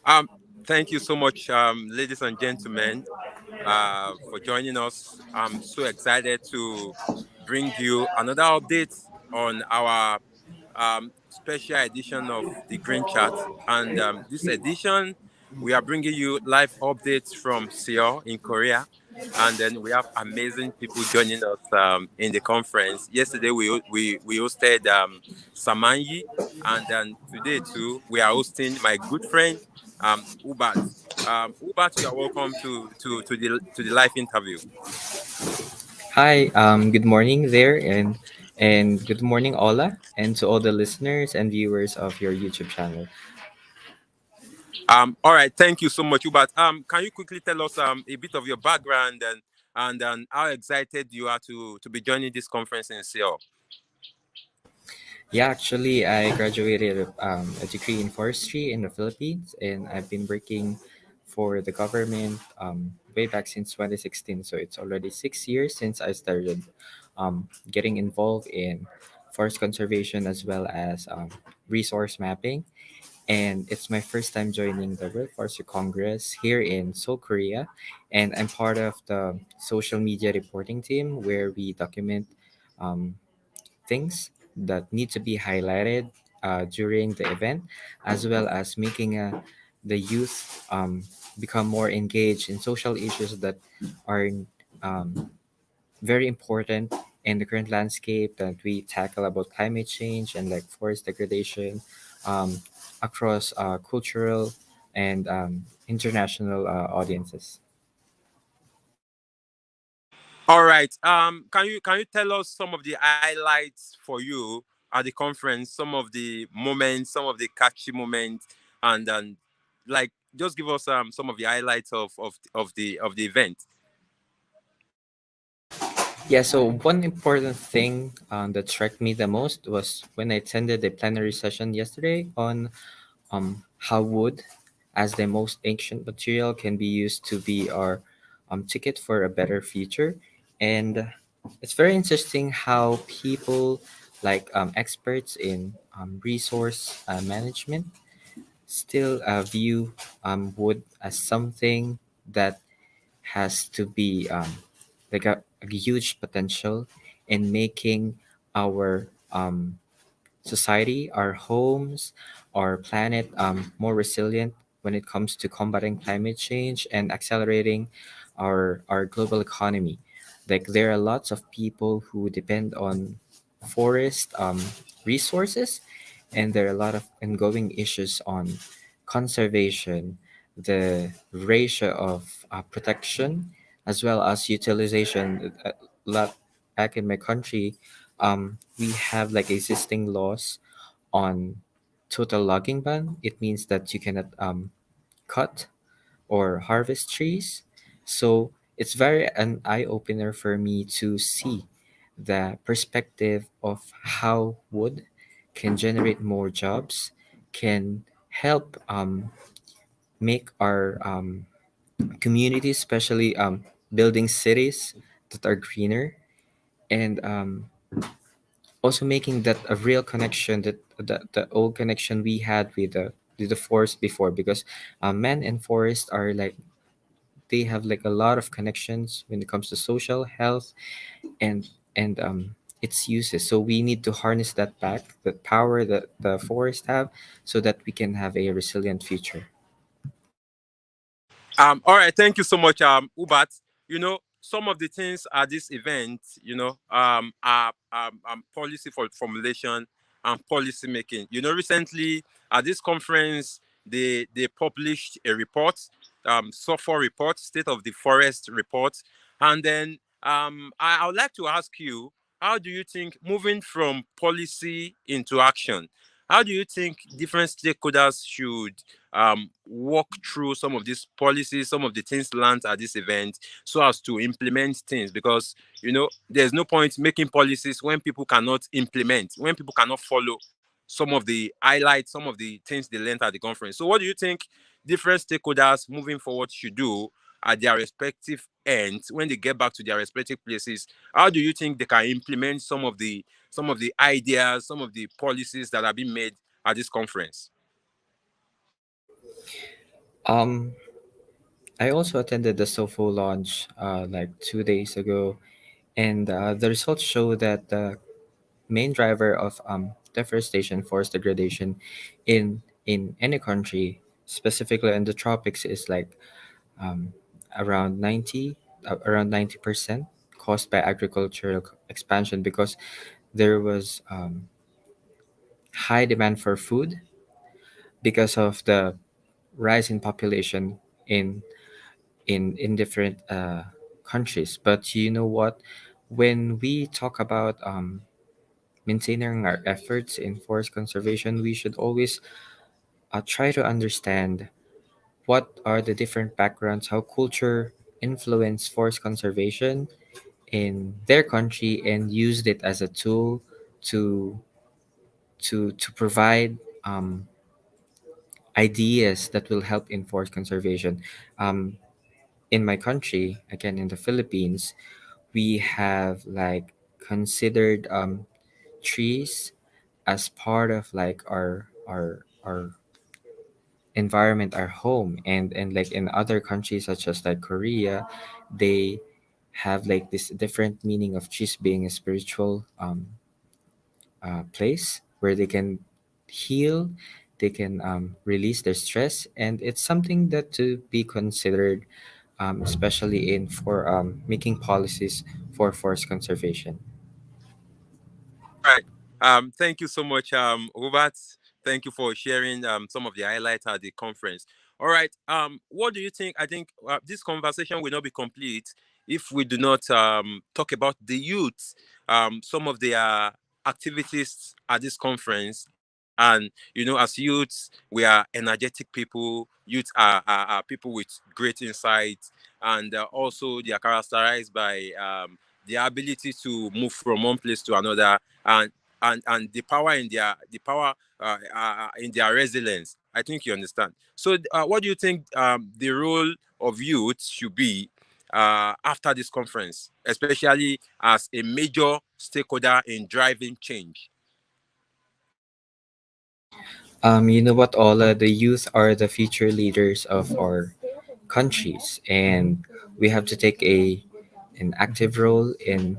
Um, Thank you so much, ladies and gentlemen, for joining us. I'm so excited to bring you another update on our special edition of the Green Chat. And this edition, we are bringing you live updates from Seoul in Korea. And then we have amazing people joining us in the conference. Yesterday, we hosted Samanyi. And then today, too, we are hosting my good friend, Ubat. Ubat, you are welcome to the live interview. Hi, good morning there, and good morning, Ola, and to all the listeners and viewers of your YouTube channel. All right, thank you so much, Hubert. Can you quickly tell us a bit of your background and how excited you are to be joining this conference in Seoul? Yeah, actually, I graduated a degree in forestry in the Philippines, and I've been working for the government way back since 2016. So it's already 6 years since I started getting involved in forest conservation as well as resource mapping. And it's my first time joining the World Forestry Congress here in Seoul, Korea. And I'm part of the social media reporting team where we document um, things that need to be highlighted during the event, as well as making the youth become more engaged in social issues that are um, very important in the current landscape that we tackle about climate change and like forest degradation um, across cultural and international audiences. All right. Can you tell us some of the highlights for you at the conference? Some of the moments, some of the catchy moments, and like just give us some of the highlights of the event. Yeah, so one important thing that struck me the most was when I attended the plenary session yesterday on how wood, as the most ancient material, can be used to be our ticket for a better future. And it's very interesting how people, like experts in resource management, still view wood as something that has to be like a huge potential in making our society, our homes, our planet more resilient when it comes to combating climate change and accelerating our global economy. Like there are lots of people who depend on forest resources, and there are a lot of ongoing issues on conservation, the ratio of protection, as well as utilization. Lot back in my country, we have like existing laws on total logging ban. It means that you cannot cut or harvest trees. So it's very an eye opener for me to see the perspective of how wood can generate more jobs, can help make our communities, especially building cities that are greener, and also making that a real connection, that the old connection we had with the forest before, because man and forest are like, they have like a lot of connections when it comes to social health and its uses. So we need to harness that back, that power that the forest have, so that we can have a resilient future. All right, thank you so much, Ubat. Some of the things at this event, are policy for formulation and policy making. Recently at this conference, they published a report, SOFO report, State of the Forest report, and then I would like to ask you, how do you think moving from policy into action? How do you think different stakeholders should walk through some of these policies, some of the things learned at this event, so as to implement things? Because there's no point making policies when people cannot implement, when people cannot follow some of the highlights, some of the things they learned at the conference. So, what do you think different stakeholders moving forward should do at their respective ends when they get back to their respective places? How do you think they can implement some of the ideas, some of the policies that have been made at this conference? Um, I also attended the SOFO launch like 2 days ago, and the results show that the main driver of deforestation, forest degradation, in any country, specifically in the tropics, is like um, around 90% caused by agricultural expansion, because there was high demand for food because of the rise in population in in different countries. But you know what? When we talk about maintaining our efforts in forest conservation, we should always try to understand what are the different backgrounds, how culture influence forest conservation in their country, and used it as a tool to to provide ideas that will help in forest conservation. Um, in my country, again in the Philippines, we have like considered trees as part of like our environment, our home. And like in other countries such as like Korea, they have like this different meaning of trees being a spiritual place where they can heal, they can release their stress, and it's something that to be considered, especially in for making policies for forest conservation. All right. Thank you so much, Robert. Thank you for sharing some of the highlights at the conference. All right. What do you think? I think this conversation will not be complete if we do not talk about the youth, some of their activities at this conference. And as youths, we are energetic people. Youth are people with great insight, and also they are characterized by the ability to move from one place to another, and and the power in their resilience. I think you understand. So, what do you think the role of youth should be after this conference, especially as a major stakeholder in driving change? You know what, Ola? The youth are the future leaders of our countries, and we have to take an active role in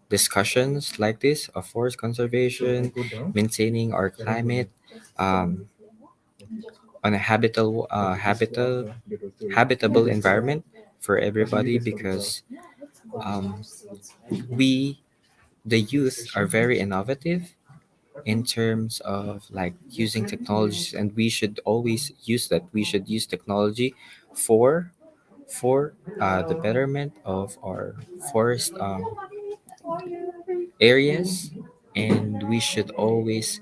discussions like this of forest conservation, maintaining our climate um, on a habitable environment for everybody, because um, we, the youth, are very innovative in terms of like using technologies, and we should always use that. We should use technology for the betterment of our forest areas, and we should always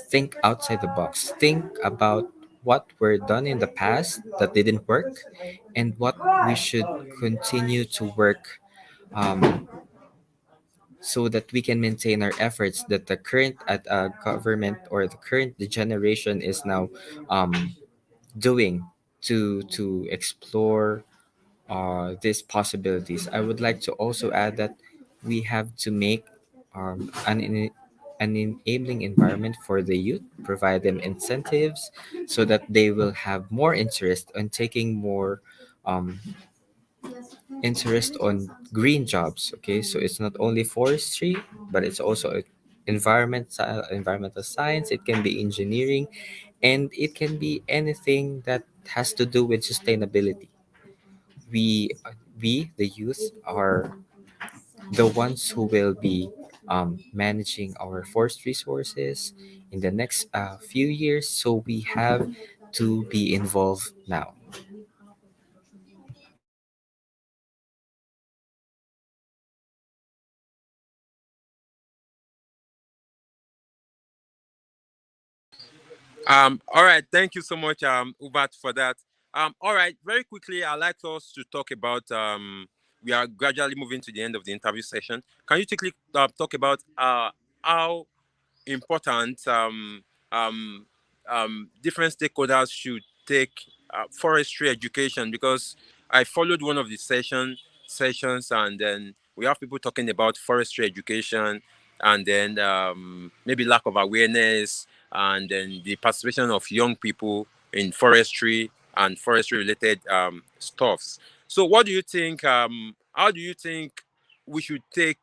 think outside the box, think about what were done in the past that didn't work, and what we should continue to work, um, so that we can maintain our efforts that the current government or the current generation is now doing to explore these possibilities. I would like to also add that we have to make an enabling environment for the youth, provide them incentives so that they will have more interest in taking more um, interest on green jobs. Okay, so it's not only forestry, but it's also environmental science. It can be engineering, and it can be anything that has to do with sustainability. We uh, we the youth are the ones who will be managing our forest resources in the next few years, so we have to be involved now. All right, thank you so much, Ubat, for that. All right, very quickly, I'd like us to talk about. We are gradually moving to the end of the interview session. Can you quickly talk about how important different stakeholders should take forestry education? Because I followed one of the sessions, and then we have people talking about forestry education, and then maybe lack of awareness, and then the participation of young people in forestry. and forestry related stuffs. So what do you think? How do you think we should take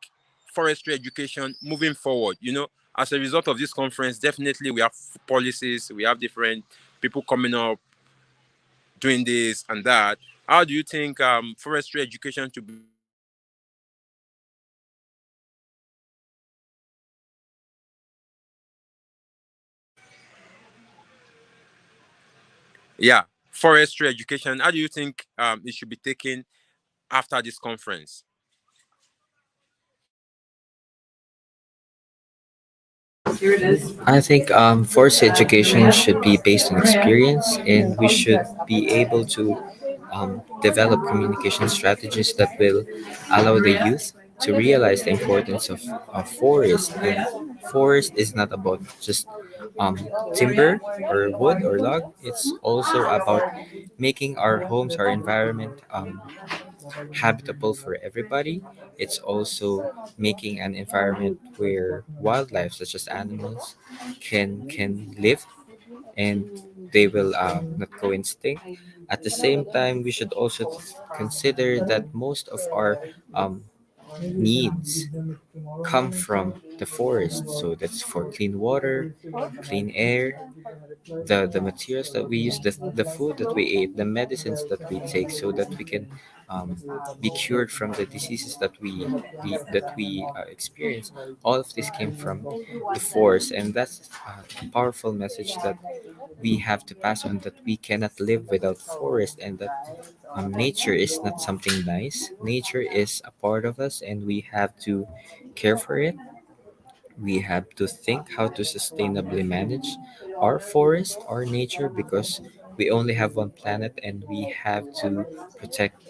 forestry education moving forward? As a result of this conference, definitely we have policies, we have different people coming up doing this and that. How do you think forestry education to be moving forward? Yeah, forestry education. How do you think it should be taken after this conference? I think force education should be based on experience, and we should be able to develop communication strategies that will allow the youth to realize the importance of forest. And forest is not about just um, timber or wood or log. It's also about making our homes, our environment, habitable for everybody. It's also making an environment where wildlife, such as animals, can live, and they will not go extinct. At the same time, we should also consider that most of our um, needs come from the forest. So that's for clean water, clean air, the materials that we use, the food that we eat, the medicines that we take, so that we can um, be cured from the diseases that we experience. All of this came from the forest, and that's a powerful message that we have to pass on, that we cannot live without forest, and that nature is not something nice. Nature is a part of us, and we have to care for it. We have to think how to sustainably manage our forest, our nature, because we only have one planet, and we have to protect,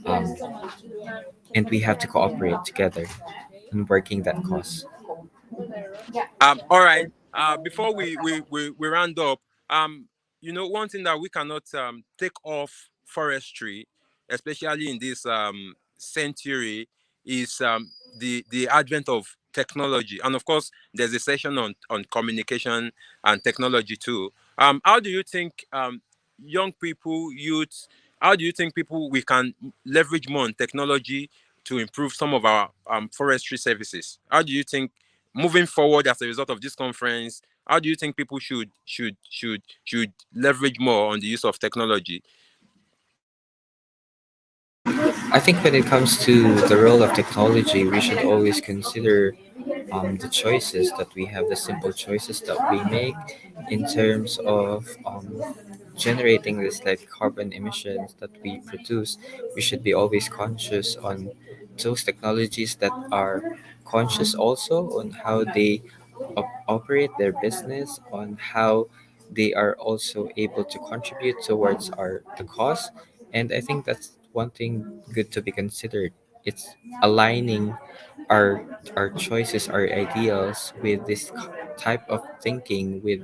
um, and we have to cooperate together in working that cause. All right. Before we round up, one thing that we cannot take off forestry, especially in this century, is the advent of technology, and of course, there's a session on communication and technology too. How do you think young people, youth, how do you think people we can leverage more on technology to improve some of our forestry services? How do you think moving forward as a result of this conference, how do you think people should leverage more on the use of technology? I think when it comes to the role of technology, we should always consider the choices that we have, the simple choices that we make in terms of generating this like carbon emissions that we produce. We should be always conscious on those technologies that are conscious also on how they operate their business, on how they are also able to contribute towards our the cause. And I think that's one thing good to be considered. It's aligning our our choices, our ideals with this type of thinking, with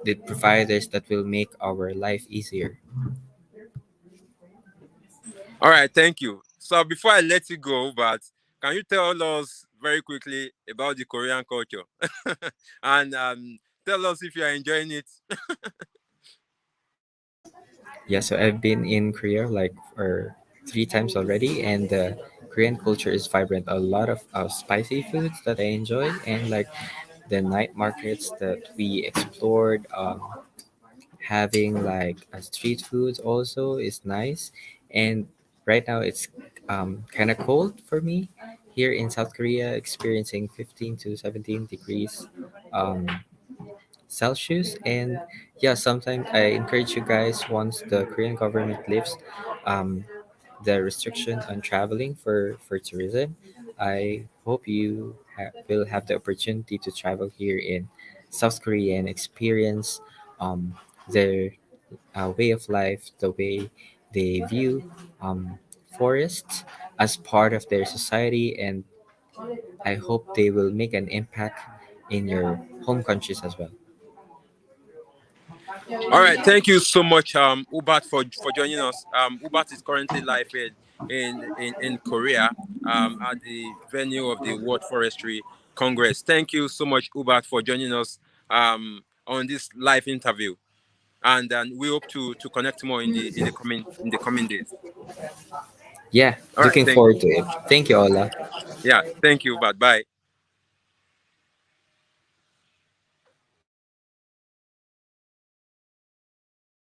the providers that will make our life easier. All right, thank you. So before I let you go, but can you tell us very quickly about the Korean culture and tell us if you are enjoying it? Yeah, so I've been in Korea like for 3 times already, and the Korean culture is vibrant. A lot of spicy foods that I enjoy, and like the night markets that we explored. Having like a street foods also is nice, and right now it's kind of cold for me here in South Korea, experiencing 15 to 17 degrees um, Celsius. And yeah, sometimes I encourage you guys, once the Korean government lifts um, the restriction on traveling for tourism, I hope you will have the opportunity to travel here in South Korea and experience their way of life, the way they view forests as part of their society, and I hope they will make an impact in your home countries as well. All right, thank you so much, Ubat, for joining us. Ubat is currently live in Korea at the venue of the World Forestry Congress. Thank you so much, Ubat, for joining us on this live interview. and we hope to connect more in the coming days. Yeah, All right, looking thank forward to it. Thank you, Ola. yeah, thank you, but bye.